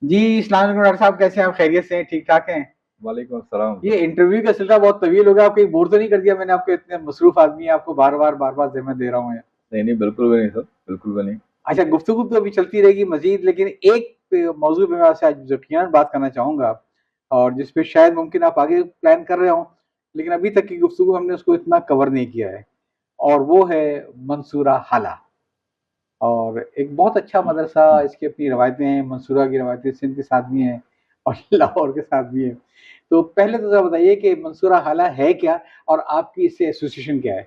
جی السلام علیکم ڈاکٹر صاحب، کیسے ہیں آپ؟ خیریت سے ہیں؟ ٹھیک ٹھاک ہیں؟ وعلیکم السلام. یہ انٹرویو کا سلسلہ بہت طویل ہو گیا، آپ کہیں بور تو نہیں کر دیا میں نے؟ آپ کے اتنے مصروف آدمی ہیں، آپ کو بار بار ذمہ دے رہا ہوں. نہیں بالکل بھی نہیں سر، بالکل بھی نہیں. اچھا، گفتگو تو ابھی چلتی رہے گی مزید، لیکن ایک موضوع پہ میں آپ سے آج یقیناً بات کرنا چاہوں گا، اور جس پہ شاید ممکن آپ آگے پلان کر رہے ہوں، لیکن ابھی تک کی گفتگو ہم نے اس کو اتنا کور نہیں کیا ہے، اور وہ ہے منصورہ حالہ. اور ایک بہت اچھا مدرسہ، اس کی اپنی روایتیں ہیں. منصورہ کی روایتیں سندھ کے ساتھ بھی ہیں اور لاہور کے ساتھ بھی ہیں. تو پہلے تو ذرا بتائیے کہ منصورہ حالہ ہے کیا، اور آپ کی اس سے ایسوسیشن کیا ہے؟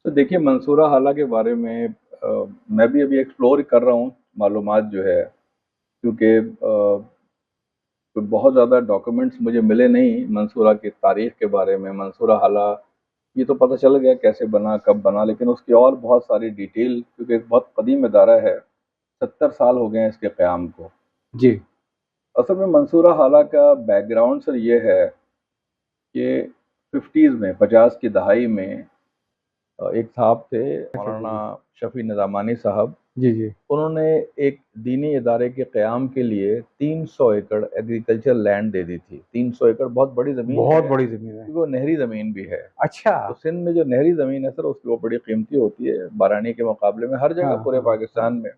تو دیکھیے، منصورہ حالہ کے بارے میں میں بھی ابھی ایکسپلور کر رہا ہوں معلومات جو ہے، کیونکہ بہت زیادہ ڈاکومنٹس مجھے ملے نہیں منصورہ کی تاریخ کے بارے میں. منصورہ حالہ یہ تو پتہ چل گیا کیسے بنا، کب بنا، لیکن اس کی اور بہت ساری ڈیٹیل، کیونکہ ایک بہت قدیم ادارہ ہے، 70 سال ہو گئے ہیں اس کے قیام کو. جی. اصل میں منصورہ حالہ کا بیک گراؤنڈ سر یہ ہے کہ 50s میں، 50 کی دہائی میں ایک صاحب تھے مولانا شفیع نظامانی صاحب. جی جی. انہوں نے ایک دینی ادارے کے قیام کے لیے 300 ایکڑ ایگریکلچر لینڈ دے دی تھی. 300 ایکڑ بہت بڑی زمین ہے، بہت بڑی زمین ہے. کیونکہ وہ نہری زمین بھی ہے. اچھا. تو سندھ میں جو نہری زمین ہے سر، اس کی وہ بڑی قیمتی ہوتی ہے بارانی کے مقابلے میں. ہر جگہ پورے پاکستان میں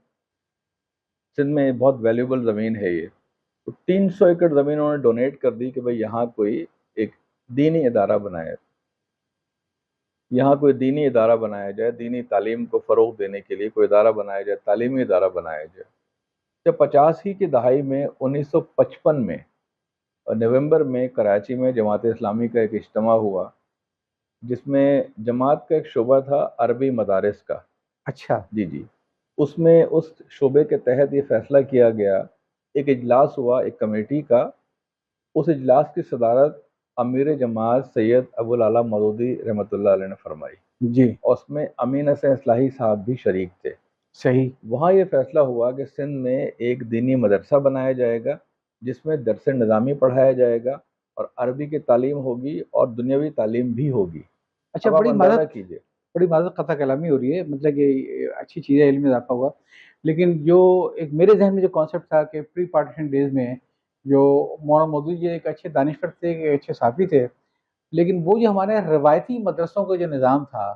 سندھ میں بہت ویلیوبل زمین ہے یہ. تو 300 ایکڑ زمین انہوں نے ڈونیٹ کر دی کہ بھئی یہاں کوئی ایک دینی ادارہ بنائے، یہاں کوئی دینی ادارہ بنایا جائے، دینی تعلیم کو فروغ دینے کے لیے کوئی ادارہ بنایا جائے، تعلیمی ادارہ بنایا جائے. جب 50 ہی کی دہائی میں 1955 میں نومبر میں کراچی میں جماعت اسلامی کا ایک اجتماع ہوا، جس میں جماعت کا ایک شعبہ تھا عربی مدارس کا. اچھا. جی. اس میں اس شعبے کے تحت یہ فیصلہ کیا گیا، ایک اجلاس ہوا ایک کمیٹی کا. اس اجلاس کی صدارت امیر جماعت سید ابوالعلا مودودی رحمۃ اللہ علیہ نے فرمائی. جی. اور اس میں امین حسین اصلاحی صاحب بھی شریک تھے. صحیح. وہاں یہ فیصلہ ہوا کہ سندھ میں ایک دینی مدرسہ بنایا جائے گا، جس میں درس نظامی پڑھایا جائے گا، اور عربی کی تعلیم ہوگی اور دنیاوی تعلیم بھی ہوگی. اچھا، اب آپ بڑی اندازہ معذرت، کیجئے. بڑی معذرت، قطع کلامی ہو رہی ہے، مطلب کہ اچھی چیز ہے، علم میں اضافہ ہوا. لیکن جو ایک میرے ذہن میں جو کانسیپٹ تھا کہ پری پارٹیشن ڈیز میں جو مولانا مودودی جی ایک اچھے دانشور تھے، ایک اچھے صحافی تھے، لیکن وہ جو ہمارے روایتی مدرسوں کا جو نظام تھا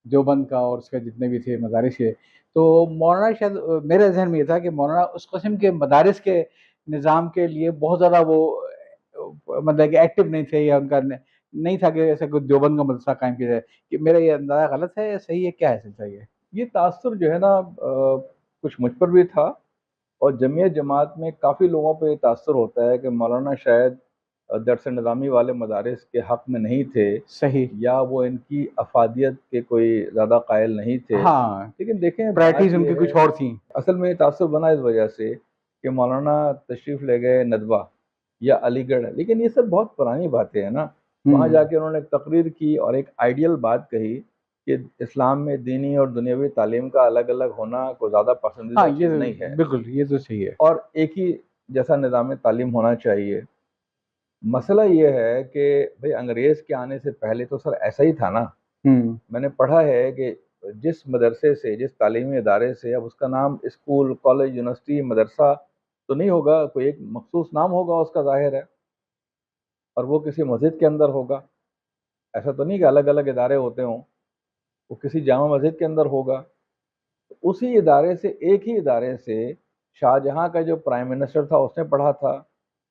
دیوبند کا اور اس کے جتنے بھی تھے مدارس کے، تو مولانا شاید میرے ذہن میں یہ تھا کہ مولانا اس قسم کے مدارس کے نظام کے لیے بہت زیادہ وہ مطلب کہ ایکٹیو نہیں تھے، یا ان کا نہیں تھا کہ ایسا کوئی دیوبند کا مدرسہ قائم کیا جائے. کہ میرا یہ اندازہ غلط ہے یا صحیح ہے؟ کیا ہے سلسلہ یہ؟ یہ تاثر جو ہے نا کچھ مجھ پر بھی تھا، اور جمعیت جماعت میں کافی لوگوں پہ یہ تاثر ہوتا ہے کہ مولانا شاید درس نظامی والے مدارس کے حق میں نہیں تھے، صحیح. یا وہ ان کی افادیت کے کوئی زیادہ قائل نہیں تھے. ہاں، لیکن دیکھیں، پرائرٹیز بات ان یہ کی ہے، کچھ اور تھیں. اصل میں یہ تاثر بنا اس وجہ سے کہ مولانا تشریف لے گئے ندوہ یا علی گڑھ. لیکن یہ سب بہت پرانی باتیں ہیں نا. وہاں جا کے انہوں نے ایک تقریر کی اور ایک آئیڈیل بات کہی کہ اسلام میں دینی اور دنیاوی تعلیم کا الگ الگ ہونا کوئی زیادہ ہاں، پسندیدہ چیز یہ نہیں ہے، بالکل، یہ تو صحیح ہے. اور ایک ہی جیسا نظام تعلیم ہونا چاہیے. مسئلہ یہ ہے کہ بھئی انگریز کے آنے سے پہلے تو سر ایسا ہی تھا نا. میں نے پڑھا ہے کہ جس مدرسے سے، جس تعلیمی ادارے سے، اب اس کا نام اسکول، کالج، یونیورسٹی، مدرسہ تو نہیں ہوگا، کوئی ایک مخصوص نام ہوگا اس کا، ظاہر ہے، اور وہ کسی مسجد کے اندر ہوگا. ایسا تو نہیں کہ الگ الگ ادارے ہوتے ہوں، وہ کسی جامع مسجد کے اندر ہوگا. اسی ادارے سے، ایک ہی ادارے سے شاہجہاں کا جو پرائم منسٹر تھا اس نے پڑھا تھا،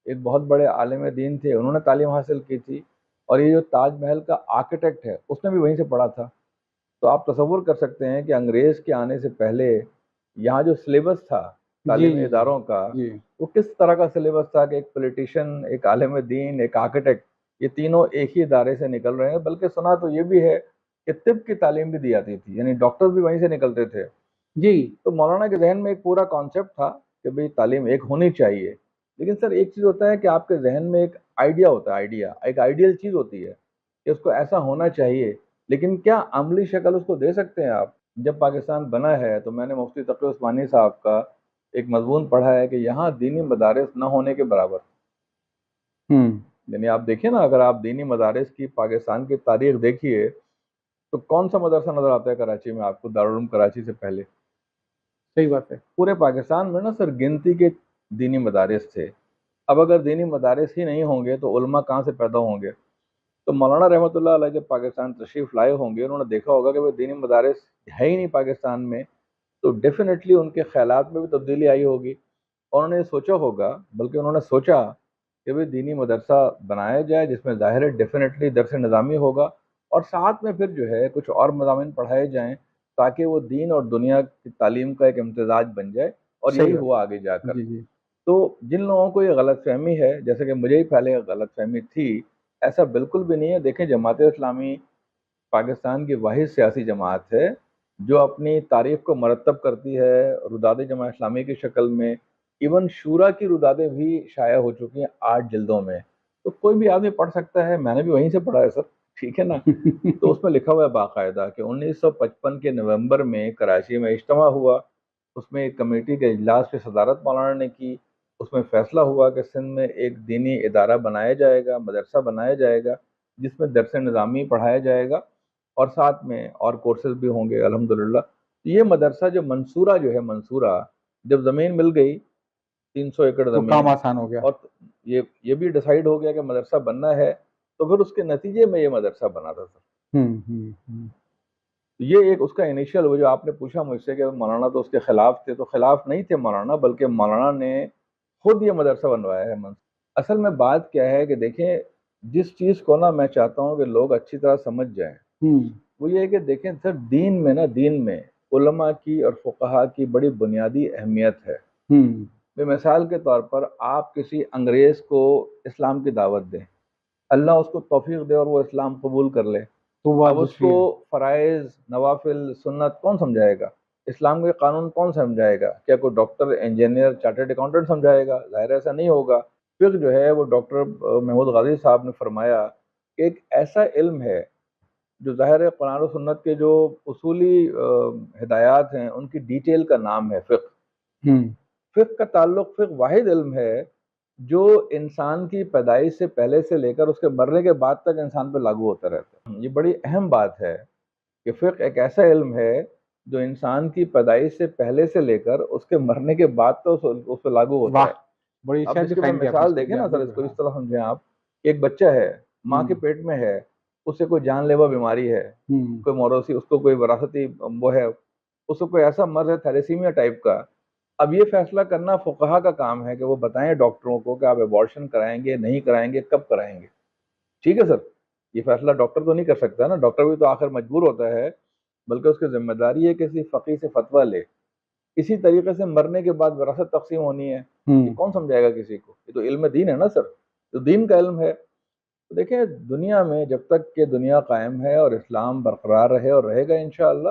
ایک بہت بڑے عالم دین تھے، انہوں نے تعلیم حاصل کی تھی، اور یہ جو تاج محل کا آرکیٹیکٹ ہے اس نے بھی وہیں سے پڑھا تھا. تو آپ تصور کر سکتے ہیں کہ انگریز کے آنے سے پہلے یہاں جو سلیبس تھا تعلیمی اداروں کا، وہ کس طرح کا سلیبس تھا کہ ایک پولیٹیشین، ایک عالم دین، ایک آرکیٹیکٹ، یہ تینوں ایک ہی ادارے سے نکل رہے ہیں. بلکہ سنا تو یہ بھی ہے کہ طب کی تعلیم بھی دی جاتی تھی، یعنی ڈاکٹر بھی وہیں سے نکلتے تھے. جی. تو مولانا کے ذہن میں ایک پورا کانسیپٹ تھا کہ بھئی تعلیم ایک ہونی چاہیے. لیکن سر ایک چیز ہوتا ہے کہ آپ کے ذہن میں ایک آئیڈیا ہوتا ہے، آئیڈیا ایک آئیڈیل چیز ہوتی ہے کہ اس کو ایسا ہونا چاہیے، لیکن کیا عملی شکل اس کو دے سکتے ہیں آپ؟ جب پاکستان بنا ہے تو میں نے مفتی تقی عثمانی صاحب کا ایک مضمون پڑھا ہے کہ یہاں دینی مدارس نہ ہونے کے برابر. یعنی آپ دیکھیں نا، اگر آپ دینی مدارس کی پاکستان کی تاریخ دیکھیے تو کون سا مدرسہ نظر آتا ہے کراچی میں آپ کو، دارالعلوم کراچی سے پہلے؟ صحیح بات ہے. پورے پاکستان میں نا سر گنتی کے دینی مدارس تھے. اب اگر دینی مدارس ہی نہیں ہوں گے تو علماء کہاں سے پیدا ہوں گے؟ تو مولانا رحمۃ اللہ علیہ جب پاکستان تشریف لائے ہوں گے، انہوں نے دیکھا ہوگا کہ وہ دینی مدارس ہے ہی نہیں پاکستان میں، تو ڈیفینیٹلی ان کے خیالات میں بھی تبدیلی آئی ہوگی. اور انہوں نے سوچا ہوگا، بلکہ انہوں نے سوچا کہ بھئی دینی مدرسہ بنایا جائے جس میں ظاہر ہے ڈیفینیٹلی درس نظامی ہوگا، اور ساتھ میں پھر جو ہے کچھ اور مضامین پڑھائے جائیں تاکہ وہ دین اور دنیا کی تعلیم کا ایک امتزاج بن جائے. اور صحیح یہی بات. ہوا آگے جا کر. جی جی. تو جن لوگوں کو یہ غلط فہمی ہے، جیسے کہ مجھے ہی پہلے غلط فہمی تھی، ایسا بالکل بھی نہیں ہے. دیکھیں جماعت اسلامی پاکستان کی واحد سیاسی جماعت ہے جو اپنی تاریخ کو مرتب کرتی ہے رداد جماعت اسلامی کی شکل میں. ایون شورا کی ردادیں بھی شائع ہو چکی ہیں 8 جلدوں میں. تو کوئی بھی آدمی پڑھ سکتا ہے، میں نے بھی وہیں سے پڑھا ہے سر، ٹھیک ہے نا. تو اس میں لکھا ہوا ہے باقاعدہ کہ 1955 کے نومبر میں کراچی میں اجتماع ہوا. اس میں ایک کمیٹی کے اجلاس کی صدارت مولانا نے کی. اس میں فیصلہ ہوا کہ سندھ میں ایک دینی ادارہ بنایا جائے گا، مدرسہ بنایا جائے گا جس میں درس نظامی پڑھایا جائے گا اور ساتھ میں اور کورسز بھی ہوں گے الحمدللہ. یہ مدرسہ جو منصورہ جب زمین مل گئی 300 ایکڑ تو کام زمین، آسان ہو گیا. اور یہ بھی ڈیسائیڈ ہو گیا کہ مدرسہ بننا ہے، تو پھر اس کے نتیجے میں یہ مدرسہ بنا تھا سر. یہ ایک اس کا انیشیل، وہ جو آپ نے پوچھا مجھ سے کہ مولانا تو اس کے خلاف تھے، تو خلاف نہیں تھے مولانا، بلکہ مولانا نے خود یہ مدرسہ بنوایا ہے. اصل میں بات کیا ہے کہ دیکھیں، جس چیز کو نا میں چاہتا ہوں کہ لوگ اچھی طرح سمجھ جائیں، وہ یہ ہے کہ دیکھیں سر دین میں علماء کی اور فقہا کی بڑی بنیادی اہمیت ہے. بے مثال کے طور پر آپ کسی انگریز کو اسلام کی دعوت دیں، اللہ اس کو توفیق دے اور وہ اسلام قبول کر لے، تو اب اس کو فرائض، نوافل، سنت کون سمجھائے گا؟ اسلام کے قانون کون سمجھائے گا؟ کیا کوئی ڈاکٹر، انجینئر، چارٹرڈ اکاؤنٹنٹ سمجھائے گا؟ ظاہر ایسا نہیں ہوگا. فقہ جو ہے وہ ڈاکٹر محمود غازی صاحب نے فرمایا کہ ایک ایسا علم ہے جو ظاہر ہے قرآن و سنت کے جو اصولی ہدایات ہیں ان کی ڈیٹیل کا نام ہے فقہ. فقہ کا تعلق، فقہ واحد علم ہے جو انسان کی پیدائش سے پہلے سے لے کر اس کے مرنے کے بعد تک انسان پہ لاگو ہوتا رہتا ہے. یہ بڑی اہم بات ہے کہ فقہ ایک ایسا علم ہے جو انسان کی پیدائش سے پہلے سے لے کر اس کے مرنے کے بعد تو اس پہ لاگو ہوتا ہے. بڑی اب اس کی میں مثال دیکھیں نا سر، اس کو اس طرح سمجھیں آپ. ایک بچہ ہے، ماں کے پیٹ میں ہے، اسے کوئی جان لیوا بیماری ہے، کوئی موروثی، اس کو کوئی وراثتی وہ ہے، اس کو کوئی ایسا مرض ہے تھیلیسیمیا ٹائپ کا. اب یہ فیصلہ کرنا فقہا کا کام ہے کہ وہ بتائیں ڈاکٹروں کو کہ آپ ایبارشن کرائیں گے، نہیں کرائیں گے، کب کرائیں گے. ٹھیک ہے سر، یہ فیصلہ ڈاکٹر تو نہیں کر سکتا نا، ڈاکٹر بھی تو آخر مجبور ہوتا ہے، بلکہ اس کی ذمہ داری ہے کہ کسی فقیہ سے فتویٰ لے. اسی طریقے سے مرنے کے بعد وراثت تقسیم ہونی ہے، یہ کون سمجھائے گا کسی کو؟ یہ تو علم دین ہے نا سر، تو دین کا علم ہے. تو دیکھیں دنیا میں جب تک کہ دنیا قائم ہے اور اسلام برقرار رہے اور رہے گا انشاءاللہ،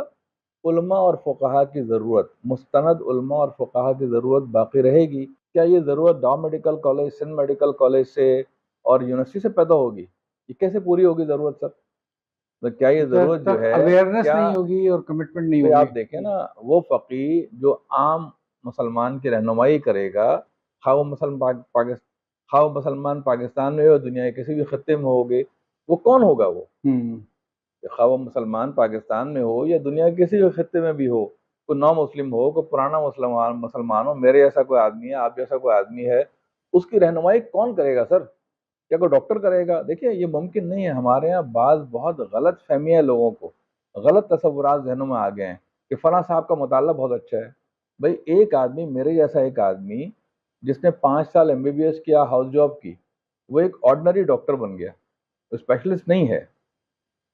علماء اور فقہا کی ضرورت، مستند علماء اور فقہا کی ضرورت باقی رہے گی. کیا یہ ضرورت Dow medical college, Sindh medical college سے اور یونیورسٹی سے پیدا ہوگی؟ یہ کیسے پوری ہوگی ضرورت سر؟ تو کیا یہ ضرورت جو ہے، اویئرنیس کیا نہیں ہوگی اور کمٹمنٹ نہیں ہوگی. آپ دیکھیں نا، وہ فقی جو عام مسلمان کی رہنمائی کرے گا، خواہ وہ مسلمان پاکستان میں ہو، دنیا کے کسی بھی خطے میں ہوگے، وہ کون ہوگا؟ وہ خواہ وہ مسلمان پاکستان میں ہو یا دنیا کے کسی بھی خطے میں بھی ہو، کوئی نو مسلم ہو، کوئی پرانا مسلمان ہو، میرے جیسا کوئی آدمی ہے، آپ جیسا کوئی آدمی ہے، اس کی رہنمائی کون کرے گا سر؟ کیا کوئی ڈاکٹر کرے گا؟ دیکھیں یہ ممکن نہیں ہے. ہمارے ہاں بعض بہت غلط فہمیاں، لوگوں کو غلط تصورات ذہنوں میں آ گئے ہیں کہ فلاں صاحب کا مطالعہ بہت اچھا ہے. بھائی ایک آدمی، میرے جیسا ایک آدمی جس نے 5 سال MBBS کیا، ہاؤس جاب کی، وہ ایک آرڈنری ڈاکٹر بن گیا، اسپیشلسٹ نہیں ہے.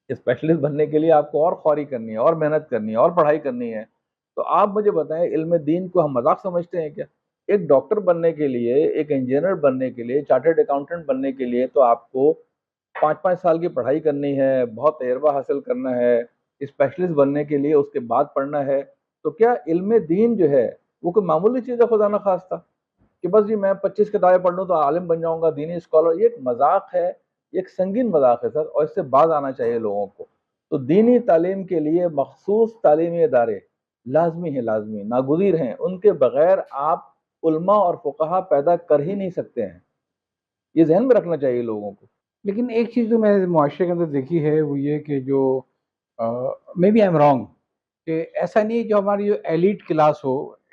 اسپیشلسٹ بننے کے لیے آپ کو اور خواری کرنی ہے، اور محنت کرنی ہے، اور پڑھائی کرنی ہے. تو آپ مجھے بتائیں، علم دین کو ہم مذاق سمجھتے ہیں کیا؟ ایک ڈاکٹر بننے کے لیے، ایک انجینئر بننے کے لیے، چارٹرڈ اکاؤنٹنٹ بننے کے لیے تو آپ کو 5 سال کی پڑھائی کرنی ہے، بہت تجربہ حاصل کرنا ہے. اسپیشلسٹ بننے کے لیے اس کے بعد پڑھنا ہے. تو کیا علم دین جو ہے وہ کوئی معمولی چیز ہے خدا نخواستہ کہ بس جی میں 25 کتابیں پڑھ لوں تو عالم بن جاؤں گا، دینی اسکالر؟ یہ ایک مذاق ہے، یہ ایک سنگین مذاق ہے سر، اور اس سے باز آنا چاہیے لوگوں کو. تو دینی تعلیم کے لیے مخصوص تعلیمی ادارے لازمی ہیں، لازمی ناگزیر ہیں. ان کے بغیر آپ علماء اور فقہا پیدا کر ہی نہیں سکتے ہیں. یہ ذہن میں رکھنا چاہیے لوگوں کو. لیکن ایک چیز جو میں نے معاشرے کے اندر دیکھی ہے وہ یہ کہ جو maybe I am wrong, کہ ایسا نہیں جو ہماری جو ایلیٹ کلاس ہو،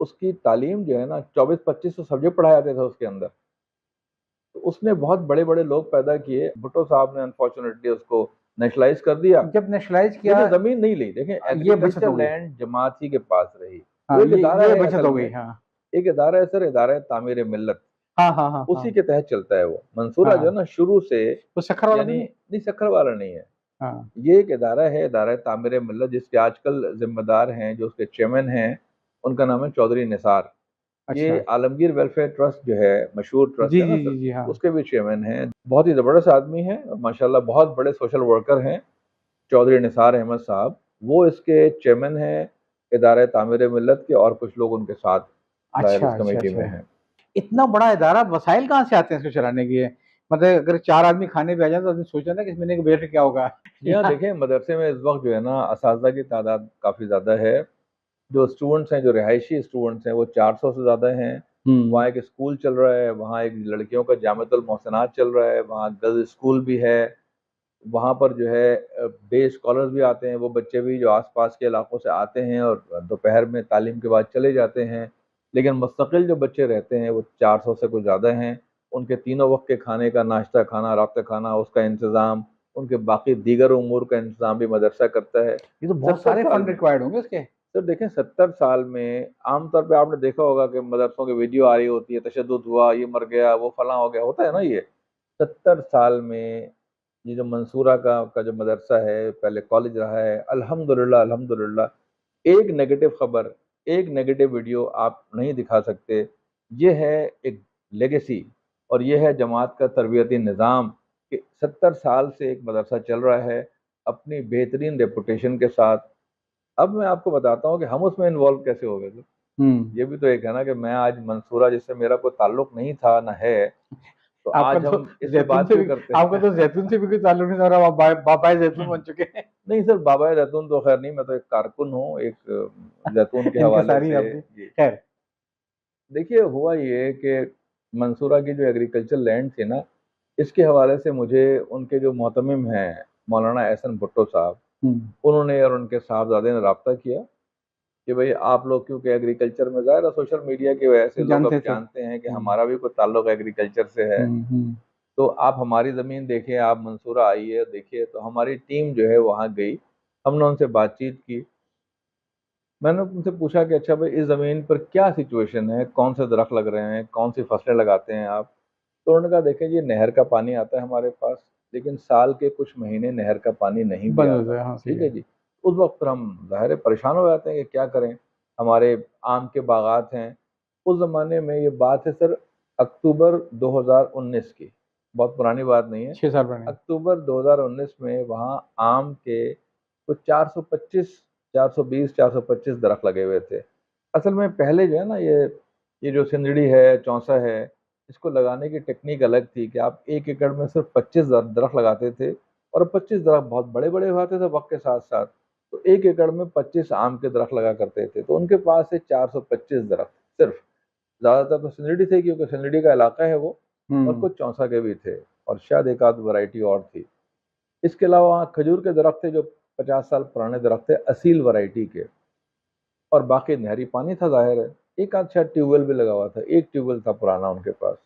اس کی تعلیم جو ہے نا 24-25 سبجیکٹ پڑھائے جاتے تھے اس کے اندر. تو اس نے بہت بڑے بڑے لوگ پیدا کیے. بھٹو صاحب نے انفارچونیٹلی اس کو نیشنلائز کر دیا. جب نیشنلائز کیا زمین نہیں لی. دیکھیں یہ بچت ایگریکلچر ہو گئی. لینڈ جماعت ہی کے پاس رہی. ہاں وہ ایک ادارہ یہ ہے بچت اصل ہو میں. گئی. ہاں ایک ادارہ ہے سر, ادارہ تعمیر ملت. ہاں ہاں ہاں اسی کے تحت چلتا ہے وہ. منصورہ جو ہے نا شروع سے, وہ سکھر والا یعنی نہیں. نہیں سکھر والا نہیں ہے. ہاں یہ ایک ادارہ ہے, ادارہ تعمیر ملت, جس کے آج کل ذمہ دار ہیں, جو اس کے چیئرمین ہیں, ان کا نام ہے چودھری نثار. یہ عالمگیر ویلفیئر ٹرسٹ جو ہے, مشہور ٹرسٹ ہے نا سر, جی ہاں. اس کے بھی چیئرمین ہیں. بہت ہی زبردست آدمی ہیں ماشاءاللہ, بہت بڑے سوشل ورکر ہیں چودھری نثار احمد صاحب. وہ اس کے چیئرمین ہیں ادارہ تعمیر ملت کے, اور کچھ لوگ ان کے ساتھ اس کمیٹی میں ہیں. اتنا بڑا ادارہ, وسائل کہاں سے آتے ہیں اس کو چلانے کے؟ مطلب اگر 4 آدمی کھانے پہ آ جائیں تو آدمی سوچا نا کہ اس مہینے کے بجٹ کیا ہوگا. یہاں دیکھیں مدرسے میں اس وقت جو ہے نا اساتذہ کی تعداد کافی زیادہ ہے. جو اسٹوڈنٹس ہیں, جو رہائشی اسٹوڈنٹس ہیں, وہ 400 سے زیادہ ہیں. وہاں ایک اسکول چل رہا ہے, وہاں ایک لڑکیوں کا جامعۃ المحسنات چل رہا ہے, وہاں گرلز اسکول بھی ہے. وہاں پر جو ہے ڈے اسکالرز بھی آتے ہیں, وہ بچے بھی جو آس پاس کے علاقوں سے آتے ہیں اور دوپہر میں تعلیم کے بعد چلے جاتے ہیں. لیکن مستقل جو بچے رہتے ہیں وہ 400 سے کچھ زیادہ ہیں. ان کے تینوں وقت کے کھانے کا, ناشتہ کھانا, رابطہ کھانا, اس کا انتظام, ان کے باقی دیگر امور کا انتظام بھی مدرسہ کرتا ہے. یہ تو بہت سارے فنڈ ریکوائرڈ ہوں گے اس کے. سر دیکھیں 70 سال میں عام طور پہ آپ نے دیکھا ہوگا کہ مدرسوں کی ویڈیو آ رہی ہوتی ہے, تشدد ہوا, یہ مر گیا, وہ فلاں ہو گیا, ہوتا ہے نا. یہ 70 سال میں یہ جو منصورہ کا جو مدرسہ ہے, پہلے کالج رہا ہے, الحمدللہ ایک نیگیٹو خبر, ایک نیگیٹو ویڈیو آپ نہیں دکھا سکتے. یہ ہے ایک لیگیسی, اور یہ ہے جماعت کا تربیتی نظام کہ 70 سال سے ایک مدرسہ چل رہا ہے اپنی بہترین ریپوٹیشن کے ساتھ. اب میں آپ کو بتاتا ہوں کہ ہم اس میں انوالو کیسے ہو گئے تھے. یہ بھی تو ایک ہے نا کہ میں آج منصورہ, جس سے میرا کوئی تعلق نہیں تھا نہ ہے, تو آج ہم اس سے بات کیوں کرتے ہیں. آپ کا تو زیتون سے بھی کوئی تعلق نہیں تھا, آپ بابائے زیتون بن چکے ہیں. نہیں سر, بابائے زیتون تو خیر نہیں, میں تو ایک کارکن ہوں ایک زیتون کے حوالے سے. خیر دیکھیے ہوا یہ کہ منصورہ کی جو ایگریکلچر لینڈ تھی نا, اس کے حوالے سے مجھے ان کے جو محتمم ہیں مولانا احسن بھٹو صاحب, انہوں نے اور ان کے صاحبزادے نے رابطہ کیا کہ بھئی آپ لوگ کیونکہ ایگریکلچر میں, ظاہر ہے سوشل میڈیا کی وجہ سے لوگ اب جانتے ہیں کہ ہمارا بھی کوئی تعلق ایگریکلچر سے ہے, تو آپ ہماری زمین دیکھیں, آپ منصورہ آئیے دیکھیے. تو ہماری ٹیم جو ہے وہاں گئی, ہم نے ان سے بات چیت کی. میں نے ان سے پوچھا کہ اچھا بھائی اس زمین پر کیا سچویشن ہے, کون سے درخت لگ رہے ہیں, کون سی فصلیں لگاتے ہیں آپ. تو انہوں نے کہا دیکھیں جی نہر کا پانی آتا ہے ہمارے پاس, لیکن سال کے کچھ مہینے نہر کا پانی نہیں بھی آتا. ٹھیک ہے جی. اس وقت پر ہم ظاہر پریشان ہو جاتے ہیں کہ کیا کریں, ہمارے آم کے باغات ہیں. اس زمانے میں یہ بات ہے سر اکتوبر 2019 کی, بہت پرانی بات نہیں ہے, 6 سال پرانی. اکتوبر 2019 میں وہاں آم کے کچھ 425 درخت لگے ہوئے تھے. اصل میں پہلے جو ہے نا یہ جو سندڑی ہے, چونسا ہے, اس کو لگانے کی ٹیکنیک الگ تھی کہ آپ 1 ایکڑ میں صرف 25 درخت لگاتے تھے, اور 25 درخت بہت بڑے بڑے ہوتے تھے وقت کے ساتھ ساتھ. تو 1 ایکڑ میں 25 آم کے درخت لگا کرتے تھے. تو ان کے پاس سے 425 درخت صرف, زیادہ تر تو سندڑی تھے کیونکہ سندڑی کا علاقہ ہے وہ, اور کچھ چونسا کے بھی تھے, اور شاید ایک آدھ ورائٹی اور تھی. اس کے علاوہ وہاں کھجور کے درخت تھے جو 50 سال پرانے درخت تھے اصیل ورائٹی کے, اور باقی نہری پانی تھا ظاہر ہے. ایک آدھ شاید ٹیوب ویل بھی لگا ہوا تھا, ایک ٹیوب ویل تھا پرانا ان کے پاس.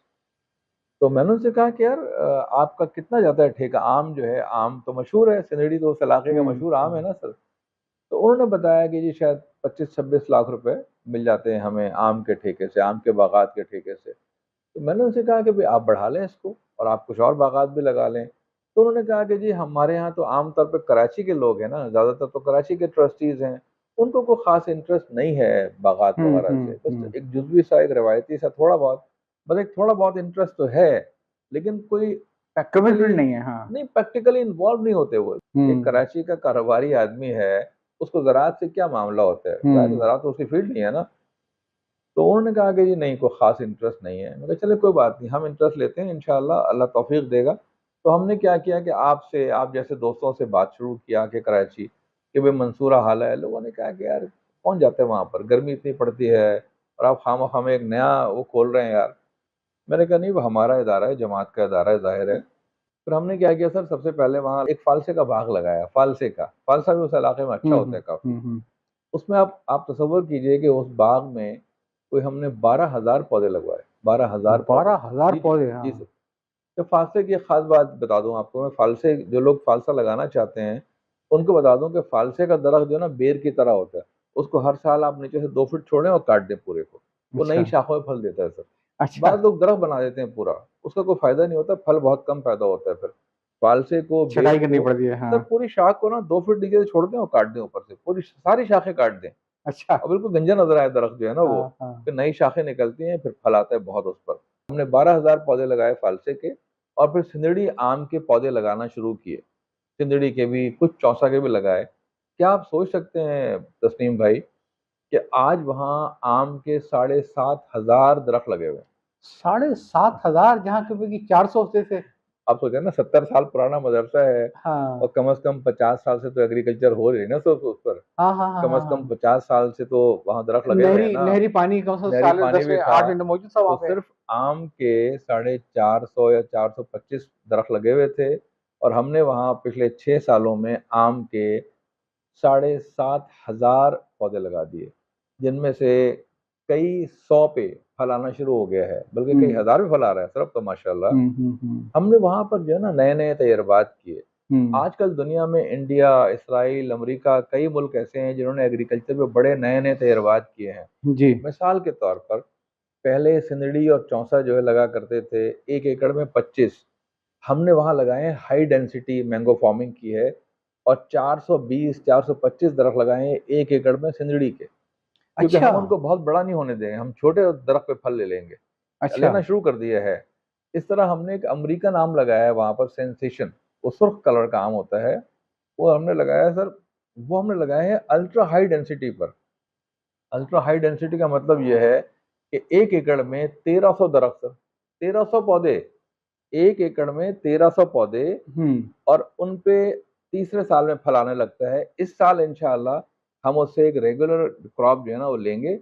تو میں نے ان سے کہا کہ یار آپ کا کتنا جاتا ہے ٹھیکہ, آم جو ہے, آم تو مشہور ہے, سندڑی تو اس علاقے کا مشہور آم ہے نا سر. تو انہوں نے بتایا کہ جی شاید 25-26 لاکھ روپے مل جاتے ہیں ہمیں آم کے ٹھیکے سے, آم کے باغات کے ٹھیکے سے. تو میں نے ان سے کہا کہ آپ بڑھا لیں اس کو, اور آپ کچھ اور باغات بھی لگا لیں. تو انہوں نے کہا کہ جی ہمارے ہاں تو عام طور پہ کراچی کے لوگ ہیں نا, زیادہ تر تو کراچی کے ٹرسٹیز ہیں, ان کو کوئی خاص انٹرسٹ نہیں ہے باغات وغیرہ سے, بس ایک جزوی سا, ایک روایتی سا تھوڑا بہت, بس ایک تھوڑا بہت انٹرسٹ تو ہے, لیکن کوئی کمٹمنٹ نہیں ہے. ہاں نہیں, پریکٹیکلی انوالو نہیں ہوتے. وہ ایک کراچی کا کاروباری آدمی ہے, اس کو زراعت سے کیا معاملہ ہوتا ہے, زراعت تو اس کی فیلڈ نہیں ہے نا. تو انہوں نے کہا کہ جی نہیں, کوئی خاص انٹرسٹ نہیں ہے. میں کہا چلے کوئی بات نہیں, ہم انٹرسٹ لیتے ہیں, انشاءاللہ اللہ توفیق دے گا. تو ہم نے کیا کیا کہ آپ جیسے دوستوں سے بات شروع کیا کہ کراچی کہ بھئی منصورہ حال ہے. لوگوں نے کہا کہ یار کون جاتے ہیں وہاں پر, گرمی اتنی پڑتی ہے, اور آپ خواہ ایک نیا وہ کھول رہے ہیں یار. میں نے کہا نہیں, وہ ہمارا ادارہ ہے, جماعت کا ادارہ ہے, ظاہر ہے. پھر ہم نے کیا کیا سر, سب سے پہلے وہاں ایک فالسے کا باغ لگایا. فالسہ بھی اس علاقے میں اچھا ہوتا ہے کافی. اس میں آپ تصور کیجئے کہ اس باغ میں کوئی ہم نے 12,000 پودے لگوائے، 12,000 پودے۔ 12,000 جی جی پودے؟ جی ہاں سر۔ تو فالسے کی ایک خاص بات بتا دوں آپ کو میں، فالسے جو لوگ فالسا لگانا چاہتے ہیں ان کو بتا دوں کہ فالسے کا درخت جو ہے نا بیر کی طرح ہوتا ہے، اس کو ہر سال آپ نیچے سے 2 فٹ چھوڑیں اور کاٹ دیں پورے کو، وہ نئی اچھا شاخوں میں پھل دیتا ہے سر۔ اچھا بعض لوگ درخت بنا دیتے ہیں پورا، اس کا کوئی فائدہ نہیں ہوتا، پھل بہت کم پیدا ہوتا ہے پھر۔ فالسے کو، بیر چھٹائی کرنی کو پڑتی ہے سر ہاں۔ پوری شاخ کو نا 2 فٹ نیچے سے چھوڑ دیں اور کاٹ دیں اوپر سے، پوری ساری شاخیں کاٹ دیں اچھا اور بالکل گنجا نظر آئے درخت جو ہے نا وہ، ہاں ہاں پھر نئی شاخیں نکلتی ہیں، پھر پھل آتا ہے بہت اس پر۔ ہم نے 12,000 پودے لگائے فالسے کے، اور پھر سندڑی آم کے پودے لگانا شروع کیے، سندڑی کے بھی کچھ، چوسا کے بھی لگائے۔ کیا آپ سوچ سکتے ہیں تسنیم بھائی کہ آج وہاں آم کے 7,500 درخت لگے ہوئے ہیں؟ 7,500 جہاں کبھی 400 ہوتے تھے؟ آپ سوچیں نا 70 سال پرانا مدرسہ ہے، ہاں اور کم از کم 50 سال سے تو ایگریکلچر ہو رہی ہے نا سر اس پر، ہاں ہاں ہاں کم ہاں از ہاں۔ کم 50 سال سے تو وہاں درخت لگے ہوئے ہیں نہری نا، نہری پانی کم سے کم نہری سال پانی 10 بھی سے تھا۔ 8 گھنٹے موجود تھا تو وہاں پہ؟ صرف آم کے 450 یا 425 درخت لگے ہوئے تھے، اور ہم نے وہاں پچھلے 6 سالوں میں آم کے 7,500 پودے لگا دیے، جن میں سے کئی 100 پہ پھل آنا شروع ہو گیا ہے، بلکہ کئی ہزار بھی پھل آ رہا ہے سر اب تو ماشاءاللہ۔ ہم نے وہاں پر جو ہے نا نئے نئے تجربات کیے۔ آج کل دنیا میں انڈیا، اسرائیل، امریکہ، کئی ملک ایسے ہیں جنہوں نے ایگریکلچر پہ بڑے نئے نئے تجربات کیے ہیں۔ جی مثال کے طور پر پہلے سندڑی اور چونسا جو ہے لگا کرتے تھے 1 ایکڑ میں 25، ہم نے وہاں لگائے ہیں ہائی ڈینسٹی مینگو فارمنگ کی ہے، اور 420 425 درخت لگائے ہیں 1 ایکڑ میں سندڑی کے، کیونکہ اچھا ہم ان کو بہت بڑا نہیں ہونے دیں گے، ہم چھوٹے درخت پہ پھل لے لیں گے، اچھا لینا شروع کر دیا ہے۔ اس طرح ہم نے ایک امریکن آم لگایا ہے وہاں پر، سینسیشن، وہ سرخ کلر کا آم ہوتا ہے، وہ ہم نے لگایا ہے سر، وہ ہم نے لگایا ہے الٹرا ہائی ڈینسٹی پر۔ الٹرا ہائی ڈینسٹی کا مطلب یہ ہے کہ 1 ایکڑ میں 1300 درخت، 1300 پودے، 1 ایکڑ میں 1300 پودے، اور ان پہ تیسرے سال میں پھل آنے لگتا ہے۔ اس سال انشاءاللہ ہم اس سے ایک ریگولر کراپ جو ہے نا وہ لیں گے۔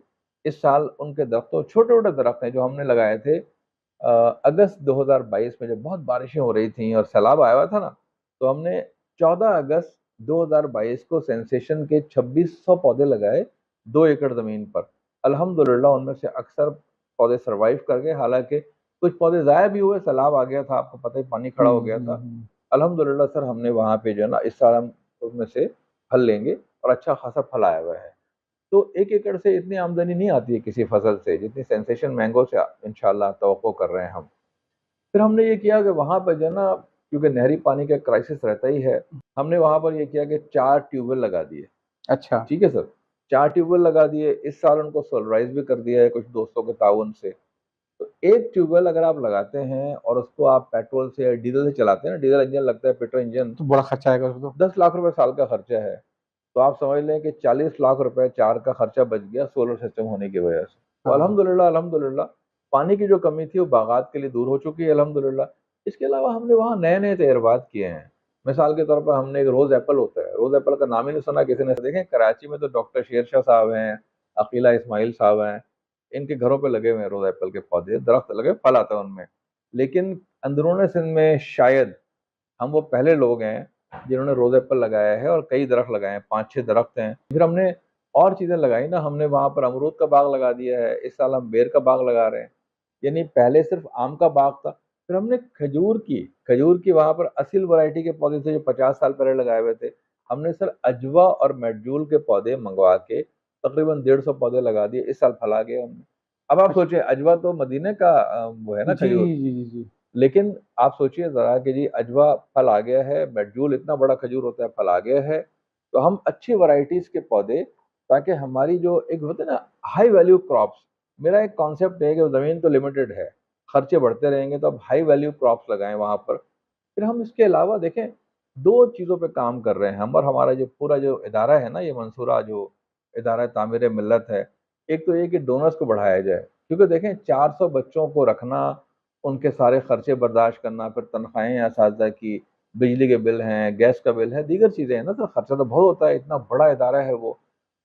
اس سال ان کے درختوں، چھوٹے چھوٹے درخت ہیں جو ہم نے لگائے تھے اگست 2022 میں، جب بہت بارشیں ہو رہی تھیں اور سیلاب آیا ہوا تھا نا، تو ہم نے 14 اگست 2022 کو سینسیشن کے 2600 پودے لگائے 2 ایکڑ زمین پر۔ الحمدللہ ان میں سے اکثر پودے سروائیو کر گئے، حالانکہ کچھ پودے ضائع بھی ہوئے، سیلاب آ گیا تھا، آپ کو پتہ ہے پانی کھڑا ہو گیا تھا۔ الحمدللہ سر ہم نے وہاں پہ جو ہے نا اس سال ہم ان میں سے پھل لیں گے، اور اچھا خاصا پھل آیا ہوا ہے۔ تو 1 ایکڑ سے اتنی آمدنی نہیں آتی ہے کسی فصل سے جتنی سینسیشن مینگو سے انشاءاللہ توقع کر رہے ہیں ہم۔ پھر ہم نے یہ کیا کہ وہاں پہ جو ہے نا، کیونکہ نہری پانی کا کرائسس رہتا ہی ہے، ہم نے وہاں پر یہ کیا کہ 4 ٹیوب ویل لگا دیے۔ اچھا ٹھیک ہے سر، 4 ٹیوب ویل لگا دیے، اس سال ان کو سولرائز بھی کر دیا ہے کچھ دوستوں کے تعاون سے۔ تو ایک ٹیوب ویل اگر آپ لگاتے ہیں اور اس کو آپ پیٹرول سے یا ڈیزل سے چلاتے ہیں نا، ڈیزل انجن لگتا ہے، پیٹرول انجن، تو بڑا خرچہ آئے گا اس کو۔ 10 لاکھ روپے سال کا خرچہ ہے، تو آپ سمجھ لیں کہ 40 لاکھ روپے 4 کا خرچہ بچ گیا سولر سسٹم ہونے کی وجہ سے۔ تو الحمدللہ پانی کی جو کمی تھی وہ باغات کے لیے دور ہو چکی ہے الحمدللہ۔ اس کے علاوہ ہم نے وہاں نئے نئے تجربات کیے ہیں۔ مثال کے طور پر ہم نے ایک روز ایپل ہوتا ہے، روز ایپل کا نام ہی نہیں سنا کسی نے۔ دیکھیں کراچی میں تو ڈاکٹر شیر شاہ صاحب ہیں، عقیلہ اسماعیل صاحب ہیں، ان کے گھروں پہ لگے ہوئے ہیں روز ایپل کے پودے، درخت لگے، پھل آتا ہے ان میں۔ لیکن اندرون سندھ میں شاید ہم وہ پہلے لوگ ہیں جنہوں نے روز ایپل لگایا ہے، اور کئی درخت لگائے ہیں، 5-6 درخت ہیں۔ پھر ہم نے اور چیزیں لگائی نا، ہم نے وہاں پر امرود کا باغ لگا دیا ہے، اس سال ہم بیر کا باغ لگا رہے ہیں، یعنی پہلے صرف آم کا باغ تھا۔ پھر ہم نے کھجور کی وہاں پر اصل ورائٹی کے پودے تھے جو 50 سال پہلے لگائے ہوئے تھے، ہم نے سر اجوا اور میڈجول کے پودے منگوا کے تقریباً 150 پودے لگا دیے، اس سال پھلا گئے ہم نے۔ اب آپ سوچیں، اجوا تو مدینے کا وہ ہے نا جی کھجور، جی جی جی لیکن آپ سوچئے ذرا کہ جی اجوا پھل آ گیا ہے، میڈجول اتنا بڑا کھجور ہوتا ہے پھل آ گیا ہے، تو ہم اچھی ورائٹیز کے پودے، تاکہ ہماری جو ایک ہوتے ہیں نا ہائی ویلیو کراپس، میرا ایک کانسیپٹ ہے کہ زمین تو لمیٹڈ ہے، خرچے بڑھتے رہیں گے، تو اب ہائی ویلیو کراپس لگائیں وہاں پر۔ پھر ہم اس کے علاوہ دیکھیں 2 چیزوں پہ کام کر رہے ہیں ہم، اور ہمارا جو پورا جو ادارہ ہے نا، یہ منصورہ جو ادارہ تعمیر ملت ہے، ایک تو یہ کہ ڈونرز کو بڑھایا جائے، کیونکہ دیکھیں 400 بچوں کو رکھنا، ان کے سارے خرچے برداشت کرنا، پھر تنخواہیں اساتذہ کی، بجلی کے بل ہیں، گیس کا بل ہے، دیگر چیزیں ہیں نا، تو خرچہ تو بہت ہوتا ہے، اتنا بڑا ادارہ ہے وہ۔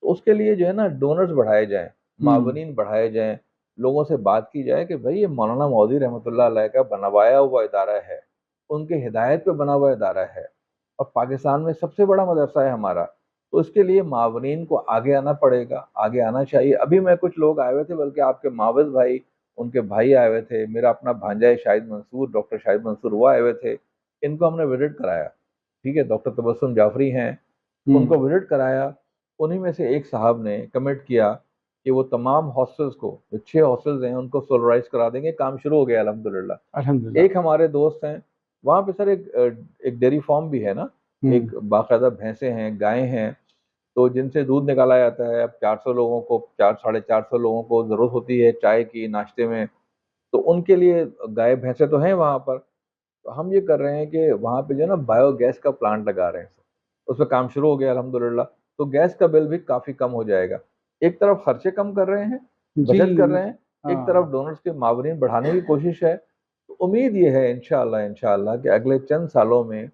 تو اس کے لیے جو ہے نا ڈونرز بڑھائے جائیں، معاونین بڑھائے جائیں، لوگوں سے بات کی جائے کہ بھائی یہ مولانا مودودی رحمۃ اللہ علیہ کا بنوایا ہوا ادارہ ہے، ان کے ہدایت پہ بنا ہوا ادارہ ہے، اور پاکستان میں سب سے بڑا مدرسہ ہے ہمارا، تو اس کے لیے معاونین کو آگے آنا پڑے گا، آگے آنا چاہیے۔ ابھی میں کچھ لوگ آئے ہوئے تھے، بلکہ آپ کے معاوض بھائی، ان کے بھائی آئے ہوئے تھے، میرا اپنا بھانجا ہے شاہد منصور، ڈاکٹر شاہد منصور، وہ آئے ہوئے تھے، ان کو ہم نے وزٹ کرایا، ٹھیک ہے، ڈاکٹر تبسم جعفری ہیں، ان کو وزٹ کرایا۔ انہی میں سے ایک صاحب نے کمٹ کیا کہ وہ تمام ہاسٹلس کو، جو 6 ہاسٹلز ہیں، ان کو سولرائز کرا دیں گے۔ کام شروع ہو گیا الحمدللہ۔ الحمدللہ۔ ایک ہمارے دوست ہیں وہاں پہ سر، ایک ڈیری فارم بھی ہے نا، ایک باقاعدہ بھینسیں ہیں، گائیں ہیں، تو جن سے دودھ نکالا جاتا ہے۔ اب 400 لوگوں کو، 400-450 لوگوں کو ضرورت ہوتی ہے چائے کی، ناشتے میں، تو ان کے لیے گائے بھینسیں تو ہیں وہاں پر۔ تو ہم یہ کر رہے ہیں کہ وہاں پہ جو ہے نا بایو گیس کا پلانٹ لگا رہے ہیں، اس پہ کام شروع ہو گیا الحمدللہ۔ تو گیس کا بل بھی کافی کم ہو جائے گا۔ ایک طرف خرچے کم کر رہے ہیں، بچت کر رہے ہیں، ایک طرف ڈونرز کے معاونین بڑھانے کی کوشش ہے۔ تو امید یہ ہے انشاءاللہ کہ اگلے چند سالوں میں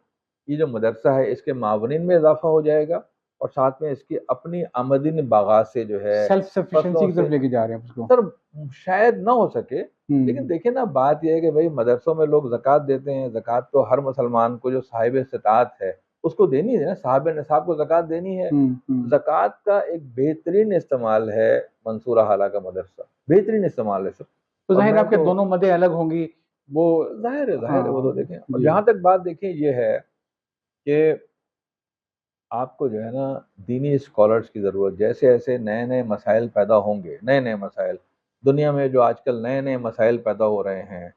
یہ جو مدرسہ ہے، اس کے معاونین میں اضافہ ہو جائے گا، اور ساتھ میں اس کی اپنی آمدنی باغات سے جو ہے، سیلف سفیشنسی فصلوں کی طرف سے، لے کے جا رہے ہیں اس کو۔ سر شاید نہ ہو سکے، لیکن دیکھیں نا، بات یہ ہے کہ بھائی مدرسوں میں لوگ زکوٰۃ دیتے ہیں۔ زکوٰۃ تو ہر مسلمان کو جو صاحب استطاعت ہے اس کو دینی ہے نا، صاحب نصاب کو زکوٰۃ دینی ہے۔ زکوٰۃ کا ایک بہترین استعمال ہے منصورہ حالہ کا مدرسہ، بہترین استعمال ہے سر۔ تو اور ظاہر میں آپ کے تو دونوں مدیں الگ ہوں گی، وہ ظاہر ہے وہ تو دیکھیں۔ اور جی جہاں تک بات دیکھیں یہ ہے کہ آپ کو جو ہے نا دینی اسکالرس کی ضرورت، جیسے ایسے نئے نئے مسائل پیدا ہوں گے، نئے نئے مسائل دنیا میں، جو آج کل نئے نئے مسائل پیدا ہو رہے ہیں،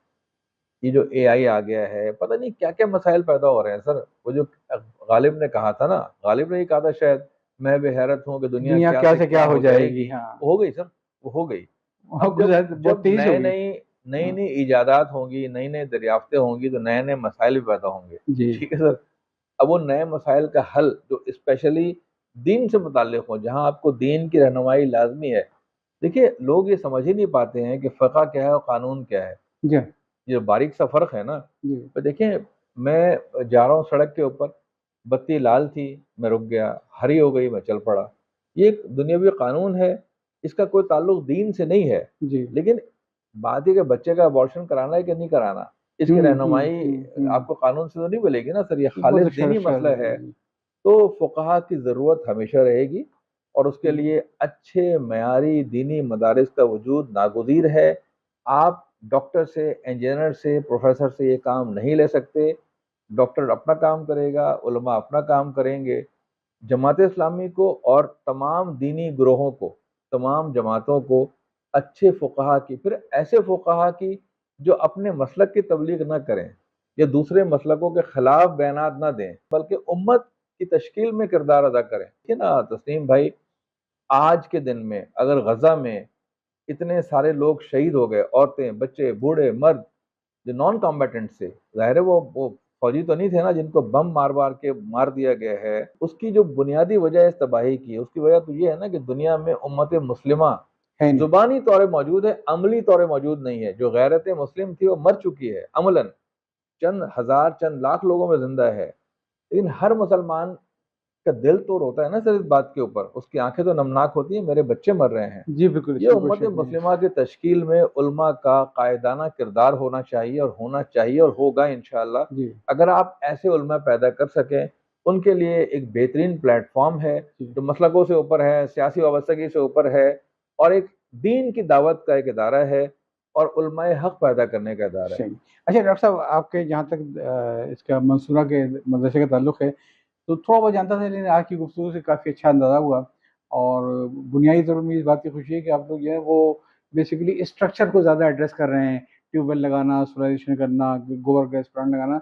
یہ جو اے آئی آ گیا ہے، پتہ نہیں کیا کیا مسائل پیدا ہو رہے ہیں سر۔ وہ جو غالب نے کہا تھا نا، غالب نے یہ کہا تھا شاید، میں بے حیرت ہوں کہ دنیا کیا کیا سے سے کیا ہو ہو جائے جائے گی۔ گی۔ ہاں، وہ ہو گئی سر، وہ ہو گئی۔ اب بہت جب تیزی سے نئے ہوگی۔ نئی نئی ایجادات ہوں گی، نئی نئی دریافتیں ہوں گی، تو نئے نئے مسائل بھی پیدا ہوں گے، جی ٹھیک ہے سر۔ اب وہ نئے مسائل کا حل جو اسپیشلی دین سے متعلق ہوں، جہاں آپ کو دین کی رہنمائی لازمی ہے۔ دیکھیے لوگ یہ سمجھ ہی نہیں پاتے ہیں کہ فقہ کیا ہے اور قانون کیا ہے، جی یہ باریک سا فرق ہے نا۔ جی تو دیکھیں، میں جا رہا ہوں سڑک کے اوپر، بتی لال تھی، میں رک گیا، ہری ہو گئی، میں چل پڑا۔ یہ ایک دنیاوی قانون ہے، اس کا کوئی تعلق دین سے نہیں ہے۔ جی لیکن بات یہ کہ بچے کا ابارشن کرانا ہے کہ نہیں کرانا، اس کی رہنمائی آپ کو قانون سے تو نہیں ملے گی نا سر، یہ وہ تو خالص دینی مسئلہ ہے۔ تو فقہا کی ضرورت ہمیشہ رہے گی، اور اس کے لیے اچھے معیاری دینی مدارس کا وجود ناگزیر ہے۔ آپ ڈاکٹر سے، انجینئر سے، پروفیسر سے یہ کام نہیں لے سکتے۔ ڈاکٹر اپنا کام کرے گا، علماء اپنا کام کریں گے۔ جماعت اسلامی کو اور تمام دینی گروہوں کو، تمام جماعتوں کو اچھے فقہا کی، پھر ایسے فقہا کی جو اپنے مسلک کی تبلیغ نہ کریں یا دوسرے مسلکوں کے خلاف بیانات نہ دیں، بلکہ امت کی تشکیل میں کردار ادا کریں۔ کہ نا تسلیم بھائی، آج کے دن میں اگر غزہ میں اتنے سارے لوگ شہید ہو گئے، عورتیں، بچے، بوڑھے، مرد، جو نان کمبیٹنٹ سے، ظاہر ہے وہ فوجی تو نہیں تھے نا جن کو بم مار کے مار دیا گیا ہے، اس کی جو بنیادی وجہ اس تباہی کی، اس کی وجہ تو یہ ہے نا کہ دنیا میں امت مسلمہ زبانی طور موجود ہے، عملی طور موجود نہیں ہے۔ جو غیرت مسلم تھی وہ مر چکی ہے عملاً، چند ہزار، چند لاکھ لوگوں میں زندہ ہے، لیکن ہر مسلمان کا دل تو روتا ہے نا سر اس بات کے اوپر، اس کی آنکھیں تو نمناک ہوتی ہیں، میرے بچے مر رہے ہیں۔ جی بالکل۔ یہ امت مسلمہ کی تشکیل میں علماء کا قائدانہ کردار ہونا چاہیے، اور ہونا چاہیے، اور ہوگا انشاءاللہ۔ جی اگر آپ ایسے علماء پیدا کر سکیں، ان کے لیے ایک بہترین پلیٹ فارم ہے جو مسلکوں سے اوپر ہے، سیاسی وابستگی سے اوپر ہے، اور ایک دین کی دعوت کا ایک ادارہ ہے، اور علماء حق پیدا کرنے کا ادارہ ہے۔ اچھا ڈاکٹر صاحب، آپ کے جہاں تک اس کا منصورہ کے مدرسے کا تعلق ہے، تو تھوڑا بہت جانتا تھا، لیکن آج کی گفتگو سے کافی اچھا اندازہ ہوا، اور بنیادی طور پر مجھے اس بات کی خوشی ہے کہ آپ لوگ جو ہے وہ بیسیکلی اسٹرکچر کو زیادہ ایڈریس کر رہے ہیں، ٹیوب ویل لگانا، سولرائزیشن کرنا، گوبر گیس پلانٹ لگانا،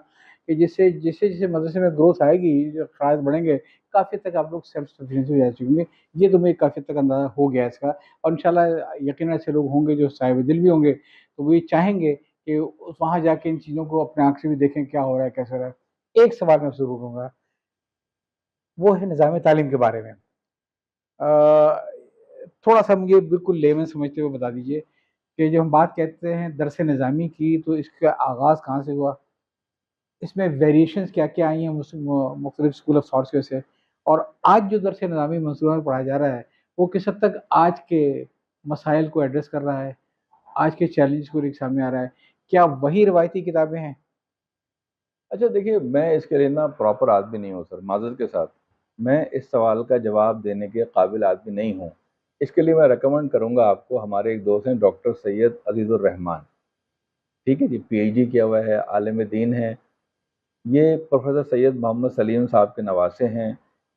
کہ جس سے مدرسے میں گروتھ آئے گی، جو خراج بڑھیں گے، کافی حد تک آپ لوگ سیلف سفیشینسی ہو جا چکیں گے۔ یہ تو مجھے کافی حد تک اندازہ ہو گیا اس کا، اور انشاءاللہ یقیناً ایسے لوگ ہوں گے جو صاحب دل بھی ہوں گے، تو وہ یہ چاہیں گے کہ وہاں جا کے ان چیزوں کو اپنے آنکھ سے بھی دیکھیں کیا ہو رہا ہے، کیسے ہو رہا ہے۔ ایک سوال میں ضرور کروں گا، وہ ہے نظام تعلیم کے بارے میں۔ تھوڑا سا مجھے بالکل لیمن سمجھتے ہوئے بتا دیجئے کہ جب ہم بات کہتے ہیں درس نظامی کی، تو اس کا آغاز کہاں سے ہوا، اس میں ویریشنز کیا کیا آئی ہیں مختلف اسکول آف تھاٹس کی وجہ سے، اور آج جو درس نظامی منصورہ میں پڑھایا جا رہا ہے وہ کس حد تک آج کے مسائل کو ایڈریس کر رہا ہے، آج کے چیلنج کو سامنے آ رہا ہے، کیا وہی روایتی کتابیں ہیں؟ اچھا دیکھیے، میں اس کے لیے نا پراپر آدمی نہیں ہوں سر، معذرت کے ساتھ، میں اس سوال کا جواب دینے کے قابل آدمی نہیں ہوں. اس کے لیے میں ریکمنڈ کروں گا آپ کو، ہمارے ایک دوست ہیں ڈاکٹر سید عزیز الرحمان، ٹھیک ہے جی، پی ایچ ڈی کیا ہوا ہے، عالم دین ہے. یہ پروفیسر سید محمد سلیم صاحب کے نواسے ہیں.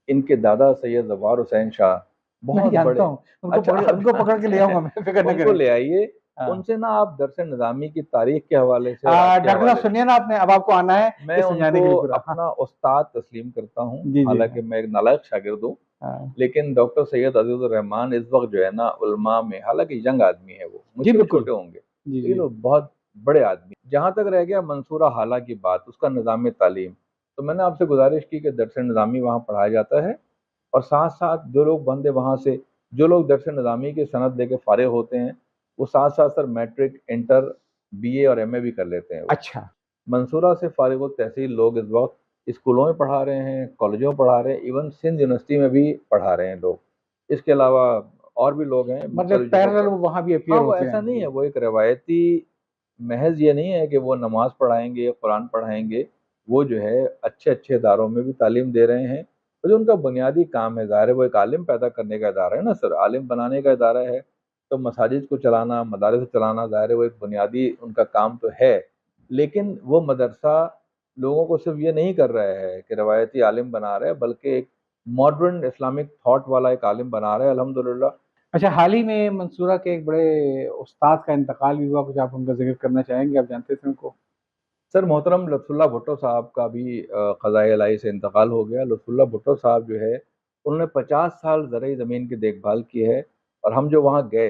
ان کے دادا سید ظفار حسین شاہ میں بہت جانتا بڑے. ہوں، اچھا آپ ان کو پکڑ کے جانتے لے آؤں ہیں، گا میں، فکر نہ ان کو کریں. لے آئیے. ہاں ان سے نا آپ درس نظامی کی تاریخ کے حوالے سے اور آج کے ڈاکٹر صاحب حوالے سے، سنیے نا، آپ نے اب آپ کو آنا ہے میں یہ ان سمجھانے کو کے لیے پورا. ہاں اپنا استاد تسلیم کرتا ہوں. جی جی حالانکہ میں ایک نالائق شاگرد ہوں، ہاں لیکن ڈاکٹر سید عزیز الرحمان اس وقت جو ہے نا علماء میں، حالانکہ ینگ آدمی ہے، وہ مجھ جی سے بھی بالکل. چھوٹے ہوں گے جی لیکن جی وہ بہت بڑے آدمی. جہاں تک رہ گیا منصورہ حالہ کی بات، اس کا نظام تعلیم، تو میں نے آپ سے گزارش کی کہ درس نظامی وہاں پڑھایا جاتا ہے، اور ساتھ ساتھ جو لوگ بندے وہاں سے، جو لوگ درس نظامی کی سند دے کے فارغ ہوتے ہیں، وہ ساتھ ساتھ سر میٹرک، انٹر، بی اے اور ایم اے بھی کر لیتے ہیں. وہ اچھا. منصورہ سے فارغ التحصیل لوگ اس وقت اسکولوں میں پڑھا رہے ہیں، کالجوں میں پڑھا رہے ہیں، ایون سندھ یونیورسٹی میں بھی پڑھا رہے ہیں لوگ. اس کے علاوہ اور بھی لوگ ہیں مطلب مختلف جگہوں پیرلل پر. وہاں بھی اپیئر ہاں وہ ہوتے ایسا ہیں. نہیں ہے، جی وہ ایک روایتی، محض یہ نہیں ہے کہ وہ نماز پڑھائیں گے، قرآن پڑھائیں گے. وہ جو ہے اچھے اچھے اداروں میں بھی تعلیم دے رہے ہیں. اور جو ان کا بنیادی کام ہے، ظاہر ہے وہ ایک عالم پیدا کرنے کا ادارہ ہے نا سر، عالم بنانے کا ادارہ ہے. تو مساجد کو چلانا، مدارس چلانا، ظاہر ہے وہ ایک بنیادی ان کا کام تو ہے. لیکن وہ مدرسہ لوگوں کو صرف یہ نہیں کر رہا ہے کہ روایتی عالم بنا رہا ہے، بلکہ ایک ماڈرن اسلامک تھاٹ والا ایک عالم بنا رہا ہے الحمدللہ. اچھا، حال ہی میں منصورہ کے ایک بڑے استاد کا انتقال بھی ہوا، کچھ آپ ان کا ذکر کرنا چاہیں گے؟ آپ جانتے تھے ان کو؟ سر محترم لطف اللہ بھٹو صاحب کا بھی قضائے الہی سے انتقال ہو گیا. لطف اللہ بھٹو صاحب جو ہے، انہوں نے 50 سال زرعی زمین کی دیکھ بھال کی ہے. اور ہم جو وہاں گئے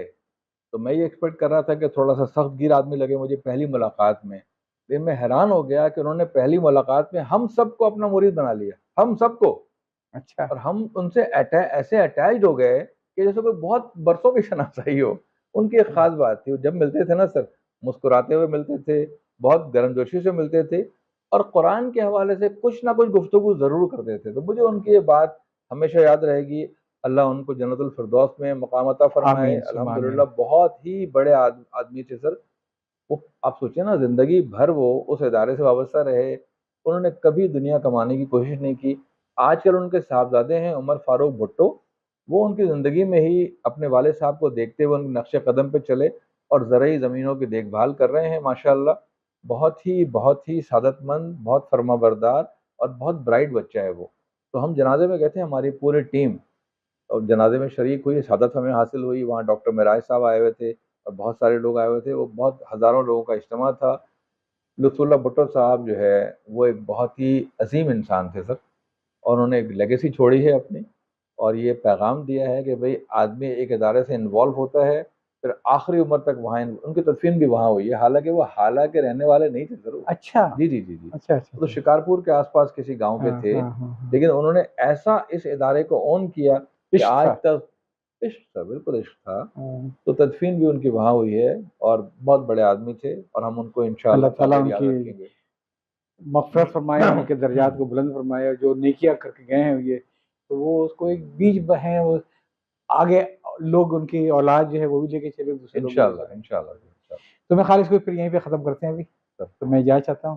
تو میں یہ ایکسپیکٹ کر رہا تھا کہ تھوڑا سا سخت گیر آدمی لگے مجھے پہلی ملاقات میں، لیکن میں حیران ہو گیا کہ انہوں نے پہلی ملاقات میں ہم سب کو اپنا مرید بنا لیا، ہم سب کو. اچھا. اور ہم ان سے ایسے اٹیچڈ ہو گئے کہ جیسے کوئی بہت برسوں کی شناسائی ہو. ان کی ایک خاص بات تھی، جب ملتے تھے نا سر، مسکراتے ہوئے ملتے تھے، بہت گرم جوشی سے ملتے تھے، اور قرآن کے حوالے سے کچھ نہ کچھ گفتگو ضرور کرتے تھے. تو مجھے ان کی یہ بات ہمیشہ یاد رہے گی. اللہ ان کو جنت الفردوس میں مقام عطا فرمائے. آمین ثم آمین. الحمدللہ بہت ہی بڑے آدمی تھے سر. وہ آپ سوچیں نا، زندگی بھر وہ اس ادارے سے وابستہ رہے، انہوں نے کبھی دنیا کمانے کی کوشش نہیں کی. آج کل ان کے صاحبزادے ہیں عمر فاروق بھٹو، وہ ان کی زندگی میں ہی اپنے والد صاحب کو دیکھتے ہوئے ان کے نقش قدم پہ چلے اور زرعی زمینوں کی دیکھ بھال کر رہے ہیں ماشاءاللہ. بہت ہی سعادت مند، بہت فرما بردار اور بہت برائٹ بچہ ہے وہ. تو ہم جنازے میں گئے تھے، ہماری پوری ٹیم، اور جنازے میں شریک ہوئی، سعادت ہمیں حاصل ہوئی. وہاں ڈاکٹر معراج صاحب آئے ہوئے تھے اور بہت سارے لوگ آئے ہوئے تھے. وہ بہت ہزاروں لوگوں کا اجتماع تھا. لطف اللہ بھٹو صاحب جو ہے وہ ایک بہت ہی عظیم انسان تھے سر، اور انہوں نے ایک لیگیسی چھوڑی ہے اپنی، اور یہ پیغام دیا ہے کہ بھئی آدمی ایک ادارے سے انوالو ہوتا ہے، پھر آخری عمر تک وہاں، ان کی تدفین بھی وہاں ہوئی ہے، حالانکہ وہ حالہ کے رہنے والے نہیں تھے ضرور. اچھا جی جی جی جی، اچھا اچھا تو اچھا. شکارپور کے آس پاس کسی گاؤں کے ہاں تھے، ہاں ہاں ہاں. لیکن انہوں نے ایسا اس ادارے کو اون کیا کہ عشق آج تھا. تک. عشق تھا، بالکل عشق تھا. ہاں. تو تدفین بھی ان کی وہاں ہوئی ہے، اور بہت بڑے آدمی تھے، اور ہم ان کو انشاءاللہ اللہ تعالیٰ تعالی ان یاد کی رکھیں گے. مغفرت فرمائے، ان کے درجات کو بلند فرمائے، اور جو نیکیاں کر کے گئے ہیں یہ، تو وہ اس کو ایک بیج ہیں، وہ آگے لوگ ان کی اولاد جو ہے وہ بھی لے کے چلے، دوسرے لوگ بھی لے انشاءاللہ چلے. انشاءاللہ انشاءاللہ. تو میں خالص کو پھر یہیں پہ ختم کرتے ہیں ابھی، تو میں اجازت چاہتا ہوں.